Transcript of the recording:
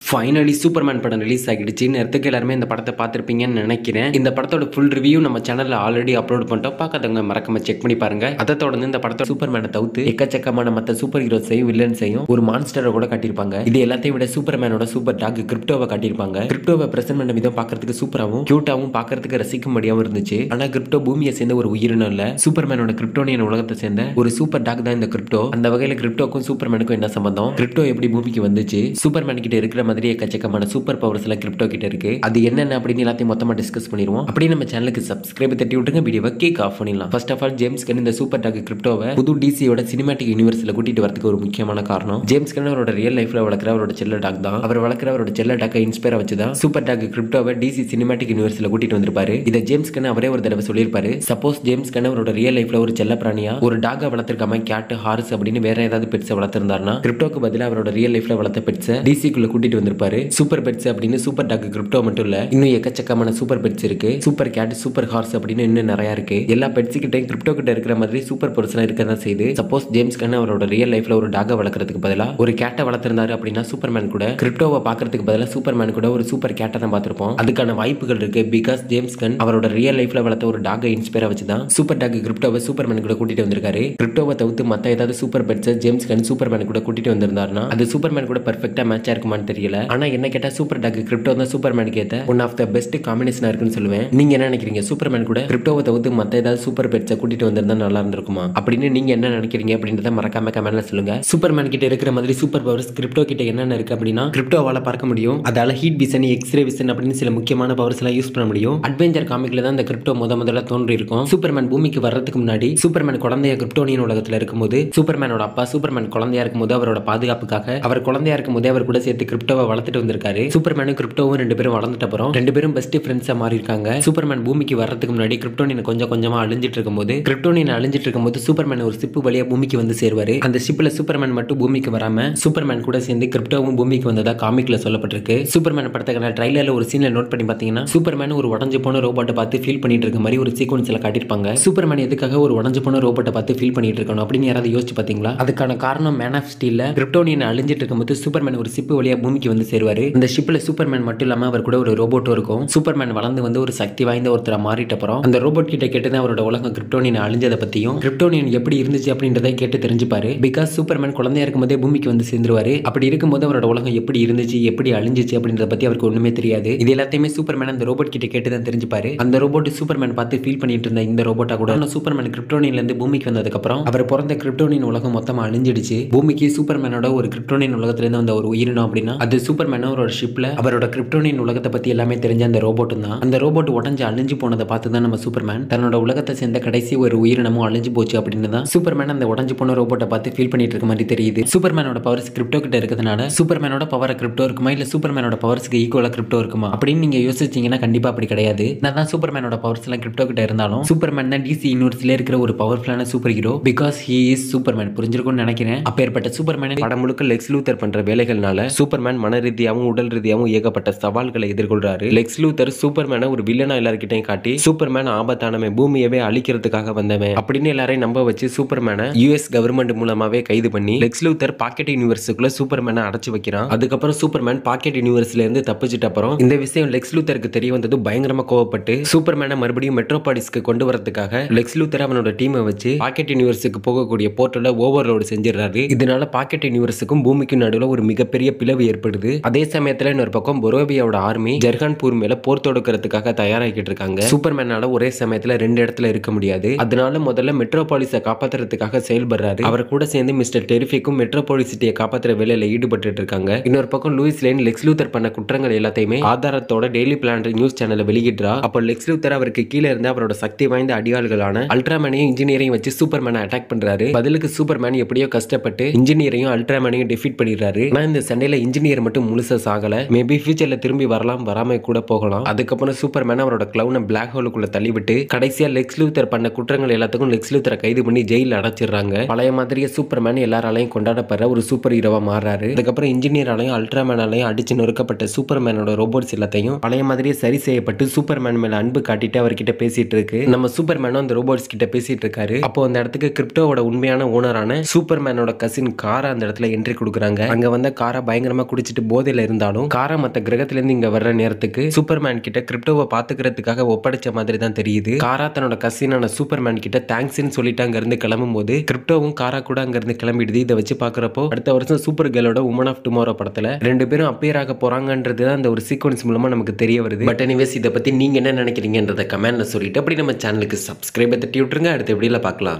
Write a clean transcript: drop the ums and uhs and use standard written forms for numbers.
Finally Superman படம் release ஆகிடுச்சு. நேரத்துக்கு எல்லாருமே இந்த படத்தை பார்த்துருப்பீங்கன்னு நினைக்கிறேன். இந்த படத்தோட ஃபுல் ரிவ்யூ நம்ம சேனல்ல ஆல்ரெடி அப்லோட் பண்ணிட்டோம். பார்க்காதவங்க மறக்காம செக் பண்ணி பாருங்க. அதை தொடர்ந்து இந்த படத்தோட சூப்பர்மேனை தவிர்த்து எக்கச்சக்கமான மற்ற சூப்பர் ஹீரோஸையும் வில்லன்ஸையும் ஒரு மான்ஸ்டரை கூட காட்டியிருப்பாங்க. இது எல்லாத்தையும் விட சூப்பர்மேனோட சூப்பர் டாக் கிரிப்டோவை காட்டியிருப்பாங்க. கிரிப்டோவை பிரசன்ட் பண்ண விதம் பார்க்கறதுக்கு சூப்பராகவும் கியூட்டாகவும் பார்க்கறதுக்கு ரசிக்கும்படியாகவும் இருந்துச்சு. ஆனா கிரிப்டோ பூமியை சேர்ந்த ஒரு உயிரினம் இல்ல, சூப்பர்மேனோட கிரிப்டோனியன் உலகத்தை சேர்ந்த ஒரு சூப்பர் டாக் தான் இந்த கிரிப்டோ. அந்த வகையில கிரிப்டோக்கும் சூப்பர்மேனுக்கும் என்ன சம்பந்தம், கிரிப்டோ எப்படி பூமிக்கு வந்துச்சு, சூப்பர்மேன் கிட்ட இருக்கிற மாதிரி எக்கச்சக்கமான சூப்பர் பவர்ஸ் எல்லாம் கிரிப்டோ கிட்ட இருக்கு, அது என்னென்ன அப்படின்னு எல்லாத்தையும் மொத்தமா டிஸ்கஸ் பண்ணிடுவோம். அப்படியே நம்ம சேனலுக்கு சப்ஸ்கிரைப் தட்டி விட்டுருங்க, வீடியோவை கேக் ஆஃப் பண்ணிடலாம். First of all James Gunn இந்த சூப்பர் டாக் கிரிப்டோவை புது டிசியோட சினிமாட்டிக் யூனிவர்ஸ்ல கூட்டிட்டு வரதுக்கு ஒரு முக்கியமான காரணம் ஜேம்ஸ் கன் அவரோட ரியல் லைஃப்ல வளர்க்குற அவரோட செல்ல டாக் தான். அவர் வளர்க்குற அவரோட செல்ல டாக்கை இன்ஸ்பயர் வச்சுதான் சூப்பர் டாக் கிரிப்டோவை டிசி சினிமாட்டிக் யூனிவர்ஸ்ல கூட்டிட்டு வந்திருப்பாரு. இதை ஜேம்ஸ் கன் அவரே ஒரு தடவை சொல்லியிருப்பாரு. சப்போஸ் ஜேம்ஸ் கன் அவரோட ரியல் லைஃப்ல ஒரு செல்ல பிராணியா ஒரு டாக வளர்த்திருக்காம கேட் ஹார்ஸ் அப்படின்னு வேற ஏதாவது பெட்ஸை வளர்த்திருந்தாருன்னா கிரிப்டோக்கு பதிலாக அவரோட ரியல் லைஃப்ல வளர்த்த பெட்ஸை டிசிக்குள்ள கூட்டிட்டு வந்திருப்பாரு. சூப்பர் பெட்ஸ் அப்படின்னு சூப்பர் டாக் கிரிப்டோ மட்டும் இல்ல, இன்னும் எக்கச்சக்கமான சூப்பர் பெட்ஸ் இருக்கு. சூப்பர் கேட், சூப்பர் ஹார்ஸ் அப்படின்னு இன்னும் நிறைய இருக்கு. எல்லா பெட்ஸ் கிட்ட கிரிப்டோ கிட்ட இருக்கிற மாதிரி சூப்பர் பர்சன் இருக்கதான் செய்யுது. சப்போஸ் ஜேம்ஸ் கன் அவரோட ரியல் லைஃப்ல ஒரு டாக வளர்க்கறதுக்கு பதிலா ஒரு கேட்டை வளர்த்திருந்தாரு அப்படின்னா சூப்பர்மேன் கூட கிரிப்டோவை பார்க்கறதுக்கு பதிலா சூப்பர்மேன் கூட ஒரு சூப்பர் கேட்டை தான் பார்த்திருப்போம். அதுக்கான வாய்ப்புகள் இருக்கு. பிகாஸ் ஜேம்ஸ் கன் அவரோட ரியல் லைஃப்ல வளர்த்த ஒரு டாகை இன்ஸ்பயர் வச்சுதான் சூப்பர் டாக் கிரிப்டோவை சூப்பர்மேன் கூட கூட்டிட்டு வந்திருக்காரு. கிரிப்டோவை தவிர்த்து மத்த ஏதாவது super pets James Gunn Superman கூட கூட்டிட்டு வந்திருந்தாருன்னா அது சூப்பர்மேன் கூட பெர்ஃபெக்ட்டா மேட்சா இருக்குமான்னு தெரியல. ஆனா என்ன கேட்டா சூப்பர் டாக் கிரிப்டோ தான் சூப்பர்மேனுக்கு ஏத்த ஒன் ஆஃப் த பெஸ்ட் காம்பினேஷனா இருக்குன்னு சொல்லுவேன். நீங்க என்ன நினைக்கிறீங்க? சூப்பர்மேன் கூட கிரிப்டோவை தவிர்த்து மத்த ஏதாவது சூப்பர் பெட்ஸை கூட்டிட்டு வந்திருந்தா நல்லா இருந்திருக்குமா அப்படின்னு நீங்க என்ன நினைக்கிறீங்க அப்படின்றத மறக்காம கமெண்ட்ல சொல்லுங்க. சூப்பர்மேன் கிட்ட இருக்கிற மாதிரி சூப்பர் பவர்ஸ் கிரிப்டோ கிட்ட என்னென்ன இருக்கு அப்படின்னா கிரிப்டோவால பார்க்க முடியும், அதால ஹீட் விசன், எக்ஸ்ரே விசன் அப்படின்னு சில முக்கியமான பவர்ஸ் எல்லாம் யூஸ் பண்ண முடியும். அட்வென்ச்சர் காமிக்ல தான் இந்த கிரிப்டோ முதல்ல தோன்றி இருக்கும். சூப்பர்மேன் பூமிக்கு வர்றதுக்கு முன்னாடி சூப்பர்மேன் குழந்தைய கிரிப்டோனியன் உலகத்துல இருக்கும்போது சூப்பர்மேனோட அப்பா சூப்பர்மேன் குழந்தையா இருக்கும்போது அவரோட பாதுகாப்புக்காக அவர் குழந்தையா இருக்கும்போது அவர் கூட சேர்த்து கிரிப்டோவை வளர்த்துட்டு வந்திருக்காரு. சூப்பர்மேனும் கிரிப்டோவும் ரெண்டு பேரும் வளர்ந்துட்ட அப்புறம் ரெண்டு பேரும் பெஸ்ட் ஃப்ரெண்ட்ஸா மாறி இருக்காங்க. சூப்பர்மேன் பூமிக்கு வர்றதுக்கு முன்னாடி கிரிப்டோனியன் கொஞ்சம் கொஞ்சமா அழிஞ்சிட்டு இருக்கும்போது சூப்பர்மேன் ஒரு ஷிப் வழியா பூமிக்கு வந்து சேருவாரு. அந்த ஷிப்ல சூப்பர்மேன் மட்டும் பூமிக்கு வராம சூப்பர்மேன் கூட சேர்ந்து கிரிப்டோவும் பூமிக்கு வந்ததா காமிக்ல சொல்லப்பட்டிருக்கு. சூப்பர்மேன் படத்துக்கான ட்ரைலர்ல ஒரு சீன்ல நோட் பண்ணி பாத்தீங்கன்னா சூப்பர்மேன் ஒரு உடஞ்சு போன ரோபோட்டை பார்த்து ஃபீல் பண்ணிட்டு இருக்க மாதிரி ஒரு சீக்வன்ஸ்ல காட்டியிருப்பாங்க. சூப்பர்மேன் எதுக்காக ஒரு உடஞ்சு போன ரோபோட்டை பார்த்து ஃபீல் பண்ணிட்டு இருக்கணும் அப்படின்னு யாராவது யோசிச்சு பாத்தீங்களா? அதுக்கான காரணம் மேன் ஆஃப் ஸ்டீல்ல கிரிப்டோனியன் அழிஞ்சிட்டு இருக்கும்போது சூப்பர்மேன் ஒரு ஷிப் வழியா பூமிக்கு வந்து சேருவாரு. அந்த ஷிப்ல சூப்பர்மேன் மட்டும் இல்லாம அவர் கூட ஒரு ரோபோட்டும் இருக்கும். சூப்பர்மேன் வளர்ந்து வந்து ஒரு சக்தி வாய்ந்த ஒருத்தரை மாறிட்ட அப்புறம் அந்த ரோபோட் கிட்ட கேட்டுதான் அவரோட உலகம் கிரிப்டோனியன் அழிஞ்சதை பத்தியும் கிரிப்டோனியன் எப்படி இருந்துச்சு அப்படின்றத கேட்டு தெரிஞ்சுப்பாரு. பிகாஸ் சூப்பர்மேன் குழந்தையா இருக்கும்போதே பூமிக்கு வந்து சேர்ந்துருவாரு. அப்படி இருக்கும்போது அவரோட உலகம் எப்படி இருந்துச்சு, எப்படி அழிஞ்சிச்சு அப்படின்றத பத்தி அவருக்கு ஒண்ணுமே தெரியாது. இது எல்லாத்தையுமே சூப்பர்மேன் அந்த ரோபோட் கிட்ட கேட்டு தான் தெரிஞ்சுப்பாரு. அந்த ரோபோட் சூப்பர்மேன் பார்த்து ஃபீல் பண்ணிட்டு இருந்த இந்த ரோபோட்டா கூட சூப்பர்மேன் கிரிப்டோனியன்ல இருந்து பூமிக்கு வந்ததுக்கு அப்புறம் அவர் பிறந்த கிரிப்டோனியன் உலகம் மொத்தமா அழிஞ்சிடுச்சு. பூமிக்கு சூப்பர்மேனோட ஒரு கிரிப்டோனியன் உலகத்துல இருந்து வந்த ஒரு உயிரினம் அப்படின்னா அது சூப்பர்மேன் அவரோட ஷிப்ல அவரோட கிரிப்டோனியன் உலகத்தை பத்தி எல்லாமே தெரிஞ்ச அந்த ரோபோட் தான். அந்த ரோபோட் உடஞ்சு அழிஞ்சு போனதை பார்த்து தான் நம்ம சூப்பர்மேன் தன்னோட உலகத்தை சேர்ந்த கடைசி ஒரு உயிரினமும் அழிஞ்சு போச்சு அப்படின்னு தான் சூப்பர்மேன் அந்த உடஞ்சு போன ரோபோட்டை பார்த்து ஃபீல் பண்ணிட்டு இருக்க மாதிரி தெரியுது. சூப்பர்மேனோட பவர்ஸ் கிரிப்டோ கிட்ட இருக்கிறதுனால சூப்பர்மேனோட பவர் கிரிப்டோ இருக்குமா இல்ல சூப்பர்மேனோட பவர்ஸ்க்கு ஈக்குவலா கிரிப்டோ இருக்குமா அப்படின்னு நீங்க யோசிச்சீங்கன்னா கண்டிப்பா அப்படி கிடையாது. நான் சூப்பர்மேனோட பவர்ஸ் எல்லாம் கிரிப்டோ கிட்ட இருந்தாலும் சூப்பர்மேன் தான் டிசி யூனிவர்ஸ்ல இருக்கிற ஒரு பவர்ஃபுல்லான super hero. Because he is Superman. புரிஞ்சிருக்கும்னு நினைக்கிறேன். அப்பேற்பட்ட சூப்பர்மேன் படம் முழுக்க லெக்ஸ் லூத்தர் பண்ற வேலைகள்னால சூப்பர்மேன் மன ரீதியாகவும் உடல் ரீதியாகவும் ஏகப்பட்ட சவால்களை எதிர்கொள்றாரு. லெக்ஸ் லூத்தர் சூப்பர்மேனை ஒரு வில்லனா எல்லார்கிட்டையும் காட்டி சூப்பர்மேன் ஆபத்தானவன், பூமியவே அழிக்கிறதுக்காக வந்தவன் அப்படின்னு எல்லாரையும் நம்ப வச்சு சூப்பர்மேனை யுஎஸ் கவர்மெண்ட் மூலமாவே கைது பண்ணி லெக்ஸ் லூத்தர் பாக்கெட் யூனிவர்ஸுக்குள்ள சூப்பர்மேனை அடைச்சு வைக்கிறான். அதுக்கப்புறம் சூப்பர்மேன் பாக்கெட் யூனிவர்ஸ்ல இருந்து தப்பிச்சிட்ட அப்புறம் இந்த விஷயம் லெக்ஸ் லூத்தருக்கு தெரிய வந்தது பயங்கரமா கோவப்பட்டு சூப்பர்மேனை மறுபடியும் மெட்ரோபாலிஸ்க்கு கொண்டு வரதுக்காக லெக்ஸ் லூத்தர் அவனோட டீமை வச்சு பாக்கெட் யூனிவர்ஸுக்கு போகக்கூடிய போர்ட்டல ஓவர்லோடு செஞ்சிடறாரு. இதனால பாக்கெட் யூனிவர்ஸுக்கும் பூமிக்கும் நடுவில் ஒரு மிகப்பெரிய பிளவு ஏற்படுது. அதே சமயத்துல இன்னொரு பக்கம் பொரோவியாவோட ஆர்மி ஜர்ஹான்பூர் மேல போர் தொடுக்கிறதுக்காக தயாராகிட்டு இருக்காங்க. சூப்பர்மேனால ஒரே சமயத்துல ரெண்டு இடத்துல இருக்க முடியாது. அதனால முதல்ல மெட்ரோபாலிஸை காப்பாத்துறதுக்காக செயல்படுறாரு. அவர் கூட சேர்ந்து மிஸ்டர் டெரிஃபிக்கும் மெட்ரோபாலிஸ் சிட்டியை காப்பாத்துற வேலையில ஈடுபட்டு இருக்காங்க. இன்னொரு பக்கம் லூயிஸ் லேன் லெக்ஸ் லூத்தர் பண்ண குற்றங்கள் எல்லாத்தையுமே ஆதாரத்தோட டெய்லி பிளானட் நியூஸ் சேனல்ல வெளியிடுறா. அப்போ லெக்ஸ் லூத்தர் அவருக்கு கீழே இருந்து அவரோட சக்தி வாய்ந்த அடியாள்களான அல்ட்ராமேனையும் இன்ஜினியரையும் வச்சு சூப்பர்மேனை அட்டாக் பண்றாரு. பதிலுக்கு சூப்பர்மேன் எப்படியோ கஷ்டப்பட்டு இன்ஜினியரையும் அல்ட்ராமேனையும் டிஃபீட் பண்ணிடுறாரு. ஆனா இந்த சண்டையில இன்ஜினியர் மட்டும் முழுசா சாகல. மேபி ஃபியூச்சர்ல திரும்பி வரலாம், வராம கூட போகலாம். அதுக்கப்புறம் சூப்பர்மேன் அவரோட கிளவுனை பிளாக் ஹோலுக்குள்ள தள்ளிவிட்டு கடைசியா லெக்ஸ் லூத்தர் பண்ண குற்றங்கள் எல்லாத்துக்கும் லெக்ஸ் லூத்தரை கைது பண்ணி ஜெயில அடைச்சிடுறாங்க. பழைய மாதிரியே சூப்பர்மேன் எல்லாராலையும் கொண்டாடப்படுற ஒரு சூப்பர் ஹீரோவா மாறாரு. அதுக்கப்புறம் இன்ஜினியராலையும் அல்ட்ராமேனாலையும் அடிச்சு நொறுக்கப்பட்ட சூப்பர்மேனோட ரோபோட்ஸ் எல்லாத்தையும் பழைய மாதிரியே சரி செய்யப்பட்டு சூப்பர்மேன் மேல அன்பு காட்டிட்டு அவர்கிட்ட பேசிட்டு இருக்கு. நம்ம சூப்பர்மேனும் அந்த ரோபோட்ஸ் கிட்ட பேசிட்டு இருக்காரு. அப்போ அந்த இடத்துக்கு கிரிப்டோவோட உண்மையான ஓனரான சூப்பர்மேனோட கசின் காரா அந்த இடத்துல என்ட்ரி கொடுக்குறாங்க. அங்க வந்த காரா பயங்கரமா குடிச்சிட்டு குடிச்சிட்டு போதையில இருந்தாலும் காரா மத்த கிரகத்துல இருந்து இங்க வர்ற நேரத்துக்கு சூப்பர்மேன் கிட்ட கிரிப்டோவை பாத்துக்கிறதுக்காக ஒப்படைச்ச மாதிரி தான் தெரியுது. காரா தன்னோட கசினான சூப்பர்மேன் கிட்ட தேங்க்ஸ்ன்னு சொல்லிட்டு அங்க இருந்து கிளம்பும் போது கிரிப்டோவும் காரா கூட அங்க இருந்து கிளம்பிடுது. இதை வச்சு பாக்குறப்போ அடுத்த வருஷம் சூப்பர் கேர்ளோட உமன் ஆஃப் டுமாரோ படத்துல 2 பேரும் அப்பியர் ஆக போறாங்கன்றது தான் அந்த ஒரு சீக்வன்ஸ் மூலமா நமக்கு தெரிய வருது. பட் எனிவேஸ் இதை பத்தி நீங்க என்ன நினைக்கிறீங்கன்றத கமெண்ட்ல சொல்லிட்டு அப்படி நம்ம சேனலுக்கு சப்ஸ்கிரைப் தட்டி விட்டுருங்க. அடுத்த வீடியோல பார்க்கலாம்.